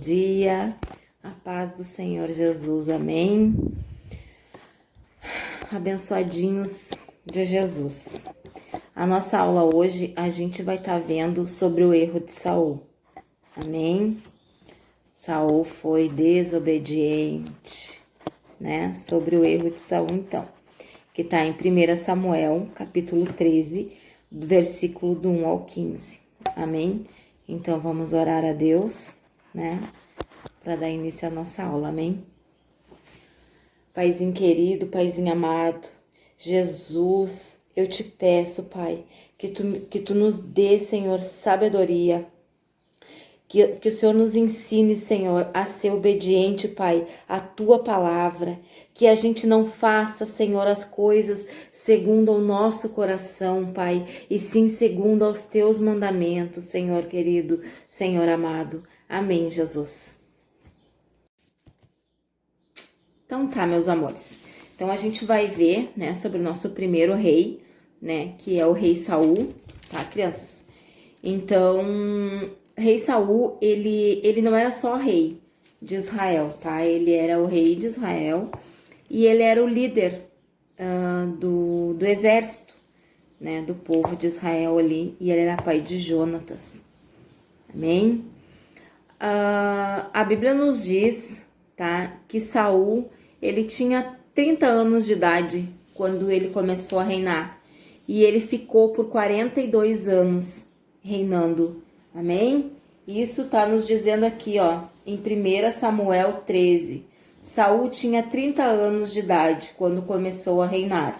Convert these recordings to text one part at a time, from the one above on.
dia, a paz do Senhor Jesus, amém? Abençoadinhos de Jesus. A nossa aula hoje, a gente vai estar vendo sobre o erro de Saul, amém? Saul foi desobediente, né? Sobre o erro de Saul, então, que está em 1 Samuel, capítulo 13, do versículo do 1 ao 15, amém? Então, vamos orar a Deus, né? Para dar início à nossa aula, amém? Paizinho querido, Paizinho amado, Jesus, eu te peço, Pai, que tu nos dê, Senhor, sabedoria, que o Senhor nos ensine, Senhor, a ser obediente, Pai, à Tua palavra, que a gente não faça, Senhor, as coisas segundo o nosso coração, Pai, e sim segundo aos Teus mandamentos, Senhor querido, Senhor amado. Amém, Jesus. Então tá, meus amores. Então a gente vai ver, né, sobre o nosso primeiro rei, né, que é o rei Saul, tá, crianças? Então, rei Saul, ele não era só rei de Israel, tá? Ele era o rei de Israel e ele era o líder do exército, né, do povo de Israel ali, e ele era pai de Jonatas, amém? A Bíblia nos diz, tá, que Saul, ele tinha 30 anos de idade quando ele começou a reinar, e ele ficou por 42 anos reinando, amém? Isso tá nos dizendo aqui, ó, em 1 Samuel 13. Saul tinha 30 anos de idade quando começou a reinar,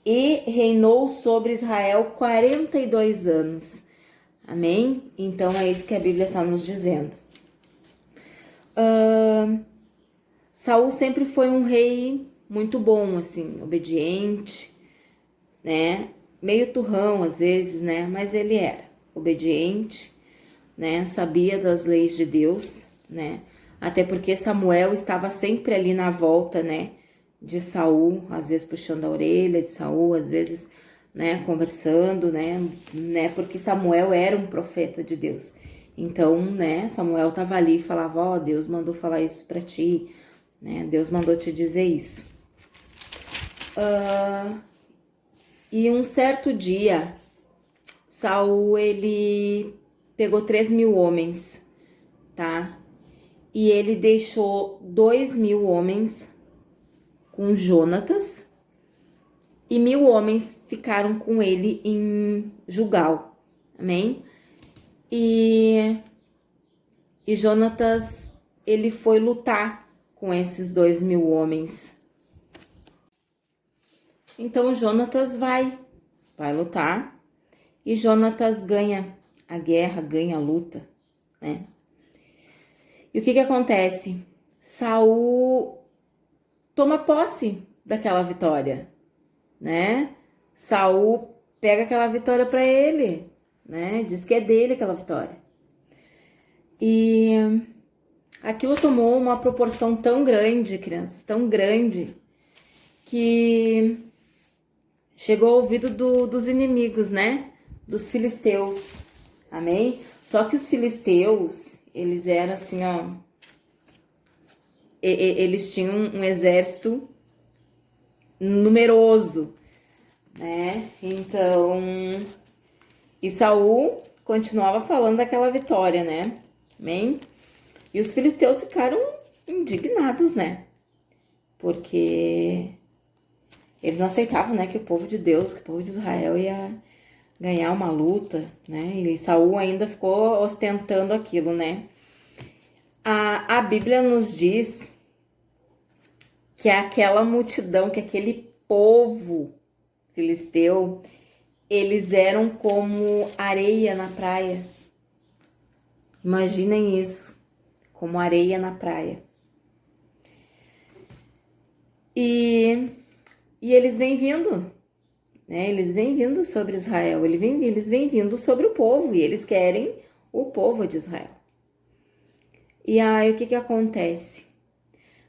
e reinou sobre Israel 42 anos. Amém? Então é isso que a Bíblia está nos dizendo. Saul sempre foi um rei muito bom, assim, obediente, né? Meio turrão às vezes, né? Mas ele era obediente, né? Sabia das leis de Deus, né? Até porque Samuel estava sempre ali na volta, né? De Saul, às vezes puxando a orelha de Saul, às vezes, né, conversando, né, porque Samuel era um profeta de Deus. Então, né, Samuel estava ali e falava, ó, Deus mandou falar isso para ti, né, Deus mandou te dizer isso. E um certo dia, Saul, ele pegou 3.000 homens, tá? E ele deixou 2.000 homens com Jonatas, e 1.000 homens ficaram com ele em Gilgal, amém? E Jonatas, ele foi lutar com esses 2.000 homens. Então Jonatas vai lutar, e Jonatas ganha a guerra, ganha a luta, né? E o que acontece? Saul toma posse daquela vitória, né? Saul pega aquela vitória para ele, né? Diz que é dele aquela vitória. E aquilo tomou uma proporção tão grande, crianças, tão grande, que chegou ao ouvido dos inimigos, né? Dos filisteus, amém? Só que os filisteus, eles eram assim, ó, eles tinham um exército numeroso, né? Então, e Saul continuava falando daquela vitória, né? Amém? E os filisteus ficaram indignados, né? Porque eles não aceitavam, né, que o povo de Deus, que o povo de Israel ia ganhar uma luta, né? E Saul ainda ficou ostentando aquilo, né? A Bíblia nos diz que aquela multidão, que aquele povo filisteu, eles eram como areia na praia. Imaginem isso, como areia na praia. E eles vêm vindo, né? Eles vêm vindo sobre Israel, eles vêm vindo sobre o povo, e eles querem o povo de Israel. E aí o que acontece?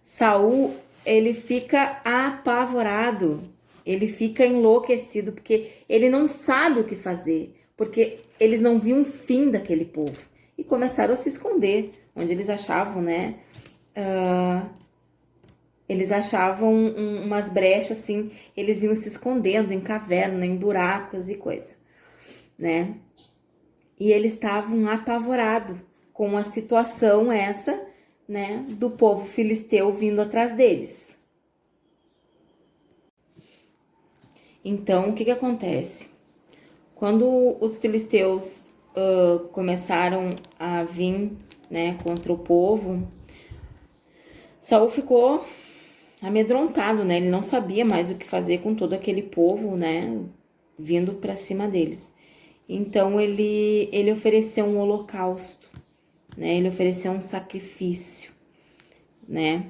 Saul, ele fica apavorado, ele fica enlouquecido, porque ele não sabe o que fazer, porque eles não viam o fim daquele povo. E começaram a se esconder. onde eles achavam, né? Eles achavam umas brechas, assim, eles iam se escondendo em caverna, em buracos e coisa, né? E eles estavam apavorados com a situação essa, né, do povo filisteu vindo atrás deles. Então, o que acontece? Quando os filisteus começaram a vir, né, contra o povo, Saul ficou amedrontado, né? Ele não sabia mais o que fazer com todo aquele povo, né, vindo para cima deles. Então ele ofereceu um holocausto, né? Ele ofereceu um sacrifício, né,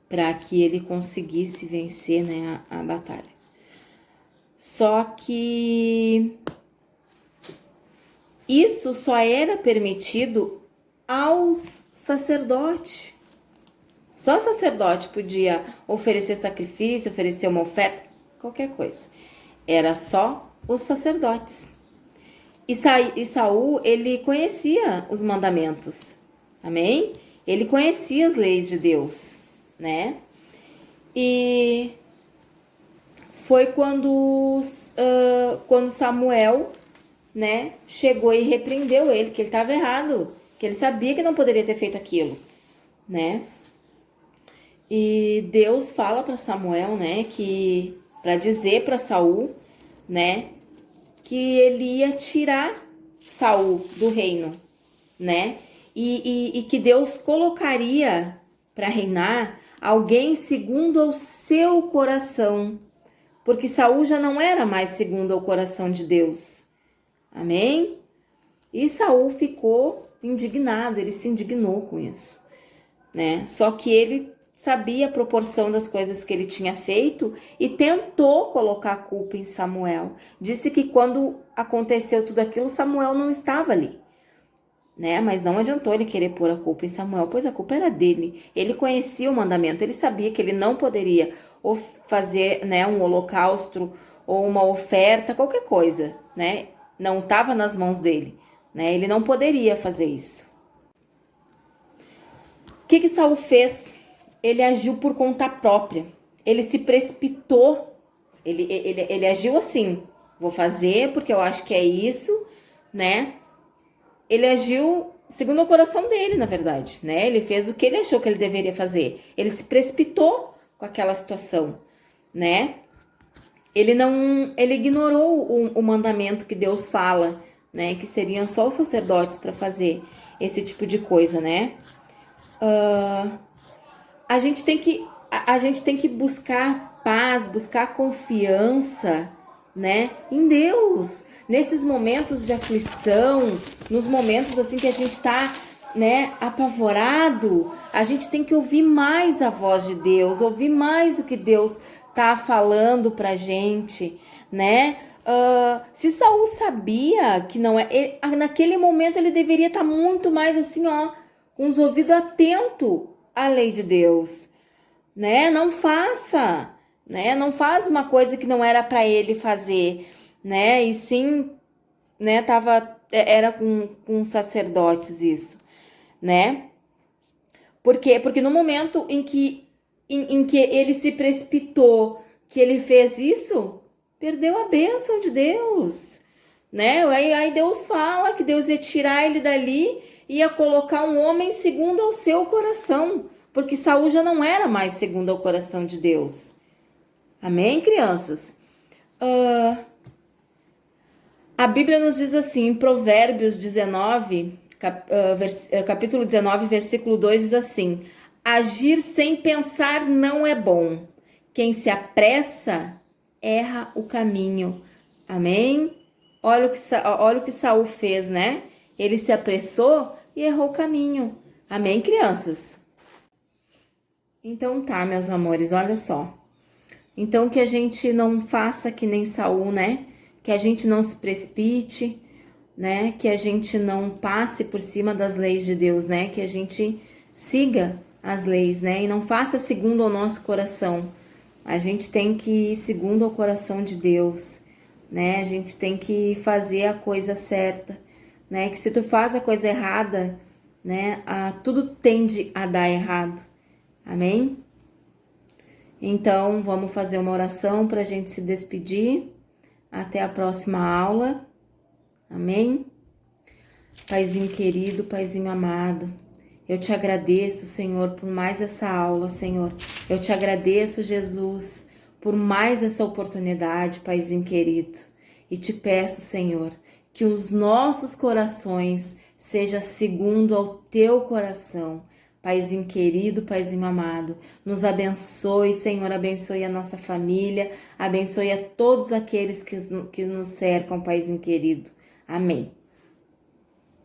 para que ele conseguisse vencer, né, a batalha. Só que isso só era permitido aos sacerdotes. Só o sacerdote podia oferecer sacrifício, oferecer uma oferta, qualquer coisa. Era só os sacerdotes. E Saul, ele conhecia os mandamentos, amém? Ele conhecia as leis de Deus, né? E foi quando Samuel, né, chegou e repreendeu ele, que ele estava errado, que ele sabia que não poderia ter feito aquilo, né? E Deus fala para Samuel, né, que para dizer para Saul, né, que ele ia tirar Saul do reino, né? E que Deus colocaria para reinar alguém segundo o seu coração, porque Saul já não era mais segundo o coração de Deus. Amém? E Saul ficou indignado, ele se indignou com isso, né? Só que ele sabia a proporção das coisas que ele tinha feito e tentou colocar a culpa em Samuel. Disse que quando aconteceu tudo aquilo, Samuel não estava ali, né? Mas não adiantou ele querer pôr a culpa em Samuel, pois a culpa era dele. Ele conhecia o mandamento, ele sabia que ele não poderia fazer, né, um holocausto ou uma oferta, qualquer coisa, né? Não estava nas mãos dele, né? Ele não poderia fazer isso. O que Saul fez? Ele agiu por conta própria. Ele se precipitou. Ele agiu assim. Vou fazer porque eu acho que é isso, né? Ele agiu segundo o coração dele, na verdade, né? Ele fez o que ele achou que ele deveria fazer. Ele se precipitou com aquela situação, né? Ele ignorou o mandamento que Deus fala, né? Que seriam só os sacerdotes para fazer esse tipo de coisa, né? A gente tem que buscar paz, buscar confiança, né, em Deus. Nesses momentos de aflição, nos momentos assim que a gente tá, né, apavorado, a gente tem que ouvir mais a voz de Deus, ouvir mais o que Deus tá falando pra gente, né? Se Saul sabia que não é, naquele momento ele deveria estar muito mais assim, ó, com os ouvidos atentos à lei de Deus, né? Não faça, né? Não faz uma coisa que não era para ele fazer, né? E sim, né? Era com sacerdotes isso, né? Por quê? Porque no momento em que ele se precipitou, que ele fez isso, perdeu a bênção de Deus, né? Aí Deus fala que Deus ia tirar ele dali, ia colocar um homem segundo ao seu coração, porque Saul já não era mais segundo ao coração de Deus. Amém, crianças? A Bíblia nos diz assim, em Provérbios 19, capítulo 19, versículo 2, diz assim: agir sem pensar não é bom. Quem se apressa erra o caminho. Amém? Olha o que Saul fez, né? Ele se apressou e errou o caminho. Amém, crianças? Então tá, meus amores, olha só. Então que a gente não faça que nem Saul, né? Que a gente não se precipite, né? Que a gente não passe por cima das leis de Deus, né? Que a gente siga as leis, né? E não faça segundo o nosso coração. A gente tem que ir segundo o coração de Deus, né? A gente tem que fazer a coisa certa, né? Que se tu faz a coisa errada, né? Tudo tende a dar errado. Amém? Então, vamos fazer uma oração para a gente se despedir. Até a próxima aula. Amém? Paizinho querido, Paizinho amado, eu te agradeço, Senhor, por mais essa aula, Senhor. Eu te agradeço, Jesus, por mais essa oportunidade, Paizinho querido. E te peço, Senhor, que os nossos corações sejam segundo ao teu coração. Paizinho querido, Paizinho amado, nos abençoe, Senhor, abençoe a nossa família, abençoe a todos aqueles que nos cercam, Paizinho querido. Amém.